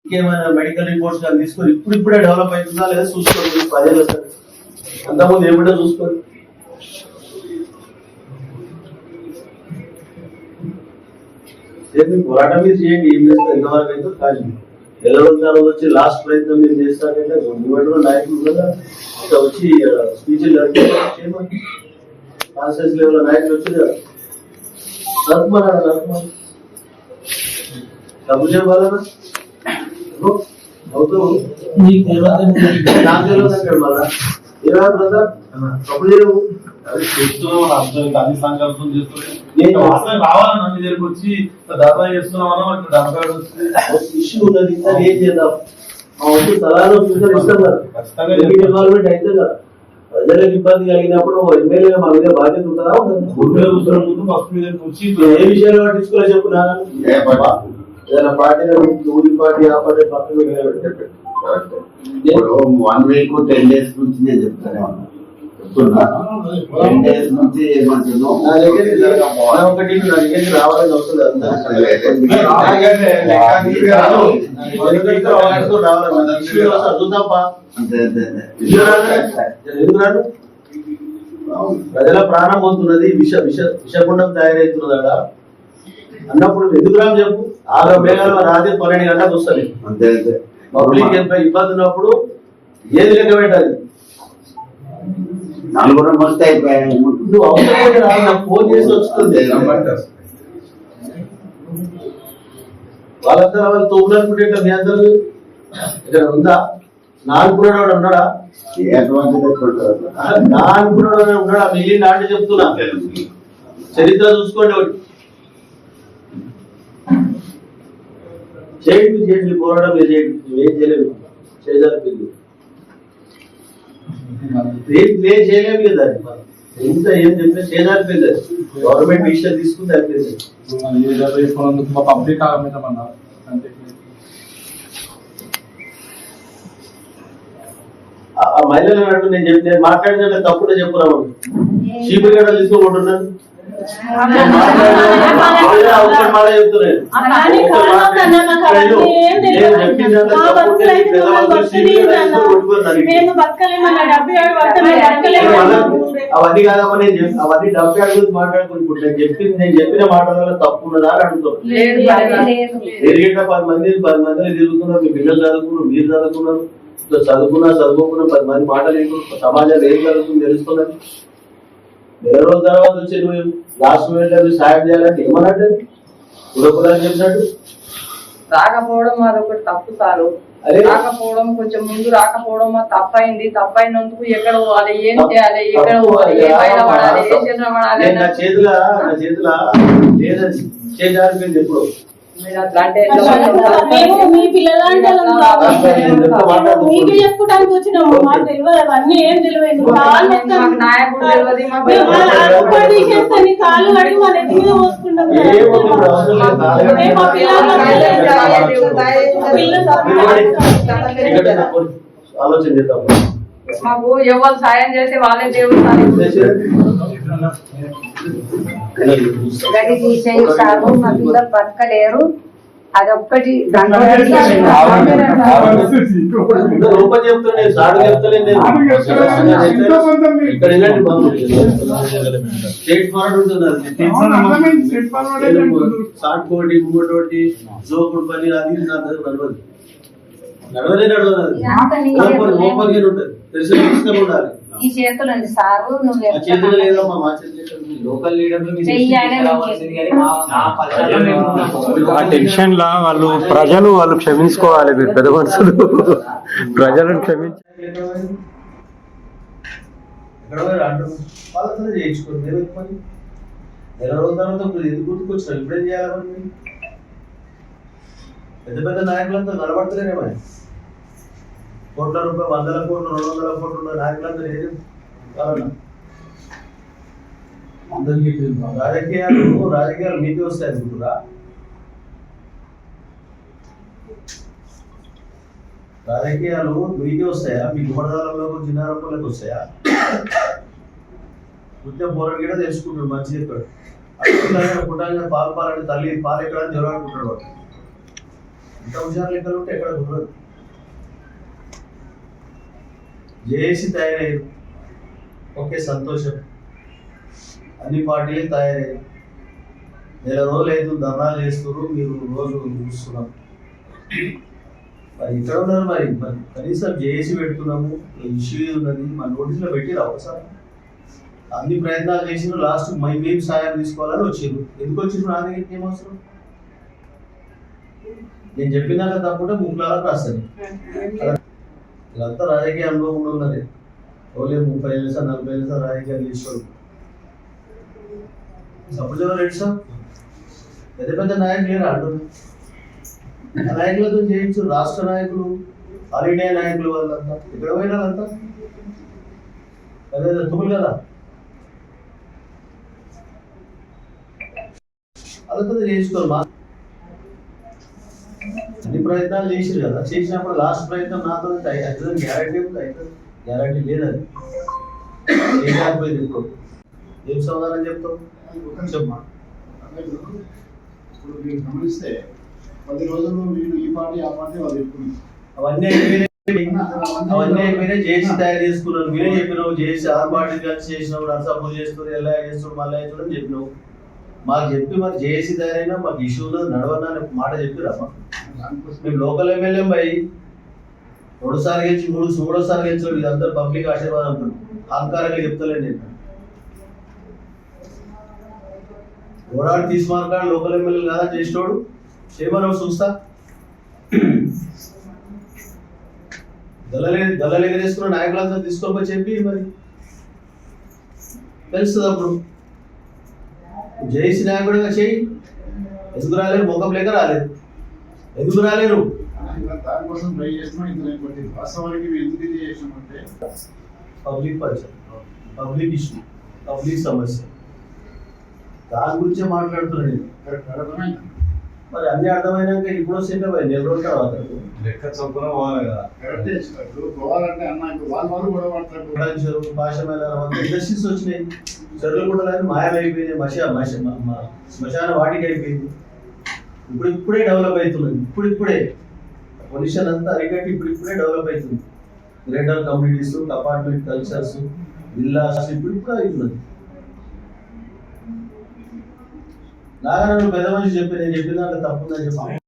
ఇంకేమైనా medical reports కానీ తీసుకొని ఇప్పుడే డెవలప్ అవుతుందా లేదా చూసుకోండి. 10 ఏళ్ళు వస్తుంది అంతకుముందు ఏమిటో చూసుకోండి. పోరాటం మీరు చేయండి. ఏం చేస్తారు ఎంతవరకు అయితే కానీ ఎల్లవరు వచ్చి లాస్ట్ ప్రయత్నం మీరు చేస్తారంటే మూడు నాయకులు కదా ఇంకా వచ్చి స్పీచ్లు కాన్స్టిట్యూన్సీ లెవెల్ నాయకులు వచ్చి డబ్బు చెప్పాలన్నా సంకల్పం రావాలని దగ్గరికి వచ్చి దాదా చేస్తున్నామన్నా ఇష్యూ ఉన్నది ఏం చేద్దాం సలహాలు ఇష్టం కదా ఇన్వాల్వ్మెంట్ అయితే కదా ప్రజలకు ఇబ్బంది కలిగినప్పుడు ఎమ్మెల్యే మా మీద బాధ్యత ఉంటుందా ముందు ఫస్ట్ మీద వచ్చి ఏ విషయాలు పట్టించుకోలే చెప్పున్నా ఏదైనా పార్టీ ఊరి పార్టీ ఆ పార్టీ పక్కన ఇప్పుడు 1 week 10 days నుంచి నేను చెప్తానే ఉన్నా 10 days నుంచి ఏమంటున్నావు రావాలని అవసరం ప్రజల ప్రాణం పోతున్నది విషగుండం తయారవుతున్నదా అన్నప్పుడు ఎందుకు రాము చెప్పు 6 మేఘాల రాత్రి 12 గంటలకు వస్తుంది. అంతే పబ్లిక్ ఎంత ఇబ్బంది ఉన్నప్పుడు ఏది లెక్క పెట్టాలి. నలుగురం వస్తే అయిపోయాయి. నువ్వు అవసరం ఫోన్ చేసి వస్తుంది వాళ్ళంతా వాళ్ళు తోపులనుకుంటే ఇట్లా మీ అందరూ ఇక్కడ ఉందా నా అనుకున్నాడు ఉన్నాడా నా అనుకున్నాడు ఉన్నాడా మిగిలిన అంటే చెప్తున్నా చరిత్ర చూసుకోండి. ఒకటి చేయండి పోరాటం మీరు చేయండి. ఏం చేయలేము చేయజారిపోయింది నేను చేయలేము కదా ఎంత ఏం చెప్పినా చేయజారిపోయింది. గవర్నమెంట్ విషయం తీసుకుంది అయిపోయింది. పబ్లిక్ ఆ మహిళలు అన్నట్టు నేను మాట్లాడిన తప్పుడే చెప్పురాము చీపురు గడ్డలు తీసుకోమంటున్నాను అవన్నీ కాదమ్మా. అవన్నీ 70 గురించి మాట్లాడుకుంటున్నాను. నేను చెప్పిన మాటలలో తప్పు ఉన్నదా అని అడుగుతాను. 10 మంది తిరుగుతున్నారు. మీ పిల్లలు చదువుకున్నారు, మీరు చదువుకున్నారు, చదువుకోకుండా 10 మంది మాటలు సమాజాలు ఏం జరుగుతుంది తెలుస్తున్నది. 2 రోజుల తర్వాత వచ్చి నువ్వు లాస్ట్ మినిట్ సాయం చేయాలంటే ఏమన్నట్టు పురపురాలు చెప్పినట్టు రాకపోవడం అదొకటి తప్పు సారు. రాకపోవడం కొంచెం ముందు రాకపోవడం తప్పైంది. తప్పైనందుకు ఎక్కడ పోవాలి, ఏం చేయాలి, ఎక్కడ పోవాలి, ఏ బయట పడాలి, ఏ చేతుల పడాలి. నా చేతుల లేదని చేయాలిపోయింది. ఎప్పుడు మీ పిల్లలంటే మీకు చెప్పుకోవడానికి వచ్చినాము. మాకు తెలియదు అవన్నీ ఏం తెలియదు. కాళ్ళు కడిగి మన ఎత్తి మీద పోసుకుంటాం. ఆలోచన చేద్దాం. మాకు ఎవరు సాయం చేస్తే వాళ్ళే దేవుడు గడి తీసేయి సాగు మా పిల్లలు బతకలేరు. అదొక్కటి షార్ట్ కోటి ఇంకోటి జోకుడు పని అది నడవదు. ఈ చేతులు సారు చేతులు లేదమ్మా. మా ఆ టెన్షన్ లా ప్రజలు క్షమించుకోవాలి. మీరు పెద్ద మనుషులు ప్రజలను క్షమించాలి. చేయించుకోండి. 2 రోజుల తర్వాత ఎందుకు గుర్తుకొచ్చారు? ఇప్పుడేం చేయాలని పెద్ద నాయకులంతా నిలబడతలేనేమో. కోట్ల రూపాయలు, 100 కోట్లు, 200 కోట్లు ఉన్న నాయకులంతా ఏది రాజకీయాలు మీకే వస్తాయి అనుకుంటురా? రాజకీయాలు మీకే వస్తాయా? మీ గుమడదాలలో జిన్నారంలోకి వస్తాయా? ఉద్యమ పోరాడు కూడా తెలుసుకుంటాడు. మంచి చెప్పాడు. అక్కడ పుట్టాలని పాలు పాలంటే తల్లి పాలు ఎక్కడని జరగాలనుకుంటాడు. వాడు ఇంత హుషారు లెక్కలు ఉంటే ఎక్కడ కుదరదు. జేఏసీ తయారయ్యారు, ఓకే సంతోషం. అన్ని పార్టీలు తయారయ్యాయి. నెల రోజులు అవుతుంది ధర్నాలు చేస్తున్నారు, మీరు రోజు చూస్తున్నారు. మరి ఇక్కడ ఉన్నారు, మరి మరి కనీసం జేఏసీ పెడుతున్నాము, ఇష్యూ ఉన్నది, మన నోటీసులో పెట్టి రావు సార్. అన్ని ప్రయత్నాలు చేసిన లాస్ట్ మేము సాయం తీసుకోవాలని వచ్చిండ్రు. ఎందుకు వచ్చిండ్రు నా దగ్గరికి ఏమవసరం? నేను చెప్పినాక తప్పుంటే ముక్కులాలకు రాస్తాను. వీళ్ళంతా రాజకీయ అనుభవం ఉన్నది. ఓలే 30 ఏళ్ళు సార్ 40 ఏళ్ళు సార్ రాజకీయాలు చేసేవాడు. సపోజ్ రెడ్డి సార్ పెద్ద పెద్ద నాయకులు లేరు అంటున్నారు. ఆ నాయకులతో చేయించు, రాష్ట్ర నాయకులు, ఆల్ ఇండియా నాయకులు వాళ్ళంతా ఇక్కడ పోయిన వాళ్ళంతా అదే తుమ్ములు కదా, వాళ్ళతో చేయించుకోరు. మా అన్ని ప్రయత్నాలు చేసిరు కదా, చేసినప్పుడు లాస్ట్ ప్రయత్నం నాతో అవుతుంది గ్యారంటీ ఉంది, అవుతుంది గ్యారంటీ లేదు. అది ఏం కాకపోయింది ఇంకో ఏం సమాధానం చెప్తావు చెప్పమ్మా. ఇప్పుడు మీరు గమనిస్తే 10 రోజుల్లో వీళ్ళు ఈ పార్టీ ఆ పార్టీ వాళ్ళు చెప్పుకున్నారు. అవన్నీ అయిపోయినా జేసీ తయారు చేసుకున్నాను. మీరే చెప్పినావు జేసీ ఆ పార్టీ కలిసి చేసినావు, నర్సాపూర్ చేస్తున్నాడు, ఎలా చేస్తున్నాడు, మళ్ళీ చేస్తున్నాడు చెప్పినావు. మాకు చెప్పి మరి జేసీ తయారైనా మాకు ఇష్యూ ఉన్నది నడవన్నా మాట చెప్పిరమ్మా. మేము లోకల్ ఎమ్మెల్యే పోయి 2సారి గెలిచి 3 గెలిచాడు. ఇదంతా పబ్లిక్ ఆశీర్వాదం అంటున్నాడు. అహంకారంగా చెప్తలేండి నేను. ఓడాడు తీసుమార్కాడు లోకల్ ఎమ్మెల్యే కదా చేసినోడు చేయమని చూస్తా. దళాలు ఎగరేసుకున్న నాయకులంతా తీసుకొని చెప్పి మరి తెలుస్తుంది. అప్పుడు జేసీ నాయకుడిగా చేయి. ఎందుకు రాలేరు? ముఖం లేక రాలేదు. ఎందుకు రాలేరు? దానికోసం ట్రై చేస్తున్నాం. ఇంత పట్టింది వాస్తవానికి మేము ఎందుకు ఇది చేసినామంటే పబ్లిక్ పరిచయం, పబ్లిక్ ఇష్యూ, పబ్లిక్ సమస్య, దాని గురించే మాట్లాడుతున్నాను నేను. అర్థమైంది. మరి అన్ని అర్థమైనాక ఇప్పుడు వస్తే నెల రోజుల తర్వాత లెక్క చొప్పున పోవాలి కదా. కరెక్టే ఇచ్చినట్టు పోవాలంటే అన్న వాళ్ళు కూడా పడతారు. భాష మీద ఇండస్ట్రీస్ వచ్చినాయి. చెరువులు కూడా మాయమైపోయింది, శ్మశాన వాటికి అయిపోయింది. ఇప్పుడే డెవలప్ అవుతున్నది. ఇప్పుడే పొల్యూషన్ అంతా అరికట్టి ఇప్పుడే డెవలప్ అవుతుంది. Greater communities, apartment cultures, villas ఇప్పుడు అవుతున్నది. నాగా నన్ను పెద్ద మనిషి చెప్పి నేను చెప్పిన దాంట్లో తప్పుందని చెప్పి